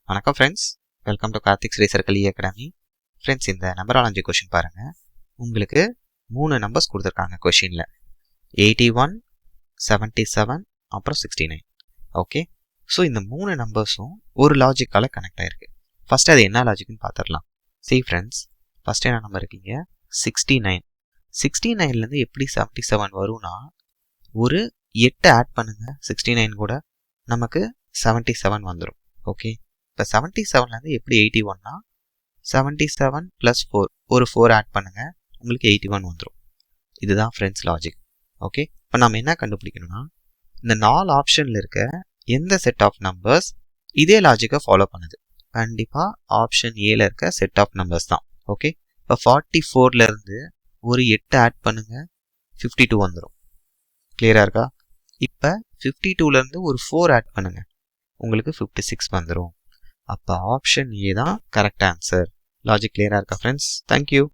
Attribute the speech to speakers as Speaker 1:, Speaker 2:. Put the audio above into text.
Speaker 1: வணக்கம் friends, welcome to Karthik's ரீசர்க்கல் academy. Friends, இந்த நம்பராலஜி கொஷின் பாருங்கள். உங்களுக்கு 3 நம்பர்ஸ் கொடுத்துருக்காங்க கொஷினில். 81, 77, அப்புறம் 69. ஓகே, ஸோ இந்த 3 நம்பர்ஸும் ஒரு லாஜிக்கால் கனெக்ட் ஆகிருக்கு. ஃபஸ்ட்டு அது என்ன லாஜிக்னு பார்த்துடலாம். சரி ஃப்ரெண்ட்ஸ், ஃபஸ்ட்டு என்ன நம்பர் இருக்கீங்க? 69. 69லேருந்து எப்படி 77 வரும்னா, ஒரு 8 ஆட் பண்ணுங்கள் 69 கூட, நமக்கு 77 வந்துடும். ஓகே, இப்போ 77லேருந்து எப்படி 81னா 77 + 4, ஒரு 4 ஆட் பண்ணுங்கள், உங்களுக்கு 81 வந்துடும். இதுதான் ஃப்ரெண்ட்ஸ் லாஜிக். ஓகே, இப்போ நம்ம என்ன கண்டுபிடிக்கணும்னா, இந்த 4 ஆப்ஷனில் இருக்க எந்த செட் ஆஃப் நம்பர்ஸ் இதே லாஜிக்கை ஃபாலோ பண்ணுது. கண்டிப்பாக ஆப்ஷன் ஏல இருக்க செட் ஆஃப் நம்பர்ஸ் தான். ஓகே, இப்போ 44லேருந்து ஒரு 8 ஆட் பண்ணுங்கள், 52 வந்துடும். கிளியராக இருக்கா? இப்போ 52லேருந்து ஒரு 4 ஆட் பண்ணுங்கள், உங்களுக்கு 56 வந்துடும். அப்போ ஆப்ஷன் ஏ தான் கரெக்ட் ஆன்சர். லாஜிக் கிளியராக இருக்கா ஃப்ரெண்ட்ஸ்? தேங்க்யூ.